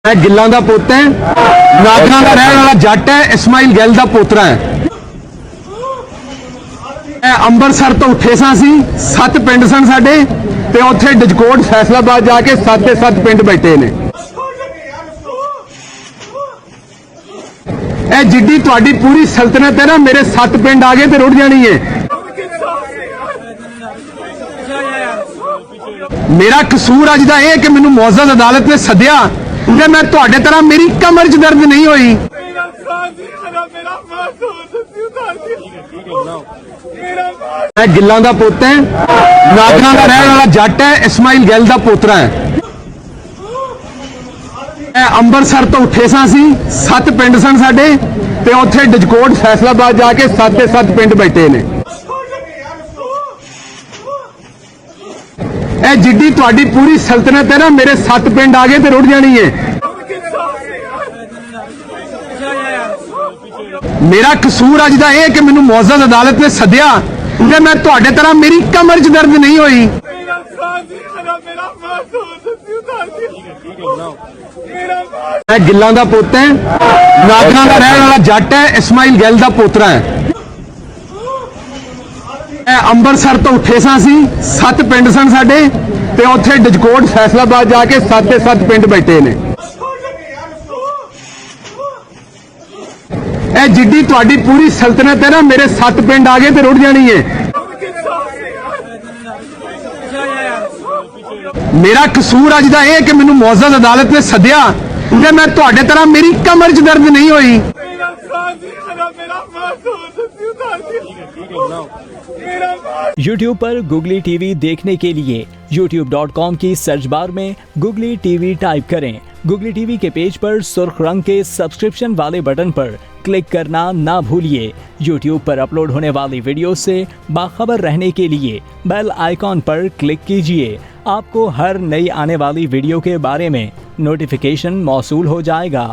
मैं गिल्लां दा पुੱਤ है, नागरां दा रहण वाला जट है, इस्माइल गिल दा पोतरा है। ਅੰਮ੍ਰਿਤਸਰ ਤੋਂ ਉੱਠੇ ਸਾਂ ਅਸੀਂ 7 ਪਿੰਡ ਸਨ ਸਾਡੇ ਤੇ ਉੱਥੇ ਡਿਜਕੋਟ ਫੈਸਲਾਬਾਦ ਜਾ ਕੇ 7 ਦੇ 7 ਪਿੰਡ ਬੈਠੇ ਨੇ। ਇਹ ਜਿੱਡੀ ਤੁਹਾਡੀ ਪੂਰੀ ਸਲਤਨਤ ਹੈ ਨਾ, ਮੇਰੇ 7 ਪਿੰਡ ਆ ਗਏ ਤੇ ਰੁੜ ਜਾਣੀ ਹੈ। ਮੇਰਾ ਕਸੂਰ ਅੱਜ ਦਾ ਇਹ ਕਿ ਮੈਨੂੰ ਮੁਅੱਜ਼ਜ਼ ਅਦਾਲਤ ਨੇ ਸੱਦਿਆ ਤੇ ਮੈਂ ਤੁਹਾਡੇ ਤਰ੍ਹਾਂ ਮੇਰੀ ਕਮਰ 'ਚ ਦਰਦ ਨਹੀਂ ਹੋਈ। मैं गिल्लां दा पुੱਤ है, नागरां दा रहण वाला जट है, इस्माइल गिल दा पोतरा है। ਅੰਮ੍ਰਿਤਸਰ ਤੋਂ ਉੱਠੇ ਸਾਂ ਅਸੀਂ 7 ਪਿੰਡ ਸਨ ਸਾਡੇ ਤੇ ਉੱਥੇ ਡਿਜਕੋਟ ਫੈਸਲਾਬਾਦ ਜਾ ਕੇ 7 ਦੇ 7 ਪਿੰਡ ਬੈਠੇ ਨੇ। ਇਹ ਜਿੱਡੀ ਤੁਹਾਡੀ ਪੂਰੀ ਸਲਤਨਤ ਹੈ ਨਾ, ਮੇਰੇ 7 ਪਿੰਡ ਆ ਗਏ ਤੇ ਰੁੜ ਜਾਣੀ ਹੈ। ਮੇਰਾ ਕਸੂਰ ਅੱਜ ਦਾ ਇਹ ਕਿ ਮੈਨੂੰ ਮੁਅੱਜ਼ਜ਼ ਅਦਾਲਤ ਨੇ ਸੱਦਿਆ ਤੇ ਮੈਂ ਤੁਹਾਡੇ ਤਰ੍ਹਾਂ ਮੇਰੀ ਕਮਰ 'ਚ ਦਰਦ ਨਹੀਂ ਹੋਈ। मैं गिल्लां दा पुੱਤ है, नागरां दा रहण वाला जट है, इस्माइल गिल दा पोतरा है। ਅੰਮ੍ਰਿਤਸਰ ਤੋਂ ਉੱਠੇ ਸਾਂ ਅਸੀਂ 7 ਪਿੰਡ ਸਨ ਸਾਡੇ ਤੇ ਉੱਥੇ ਡਿਜਕੋਟ ਫੈਸਲਾਬਾਦ ਜਾ ਕੇ 7 ਦੇ 7 ਪਿੰਡ ਬੈਠੇ ਨੇ। ਇਹ ਜਿੱਡੀ ਤੁਹਾਡੀ ਪੂਰੀ ਸਲਤਨਤ ਹੈ ਨਾ, ਮੇਰੇ 7 ਪਿੰਡ ਆ ਗਏ ਤੇ ਰੁੜ ਜਾਣੀ ਹੈ। ਮੇਰਾ ਕਸੂਰ ਅੱਜ ਦਾ ਇਹ ਕਿ ਮੈਨੂੰ ਮੁਅੱਜ਼ਜ਼ ਅਦਾਲਤ ਨੇ ਸੱਦਿਆ ਤੇ ਮੈਂ ਤੁਹਾਡੇ ਤਰ੍ਹਾਂ ਮੇਰੀ ਕਮਰ 'ਚ ਦਰਦ ਨਹੀਂ ਹੋਈ। YouTube पर Googly TV देखने के लिए youtube.com की सर्च बार में Googly TV टाइप करें। Googly TV के पेज पर सुर्ख रंग के सब्सक्रिप्शन वाले बटन पर क्लिक करना ना भूलिए। YouTube पर अपलोड होने वाली वीडियो से बाखबर रहने के लिए बेल आइकॉन पर क्लिक कीजिए। आपको हर नई आने वाली वीडियो के बारे में नोटिफिकेशन मौसूल हो जाएगा।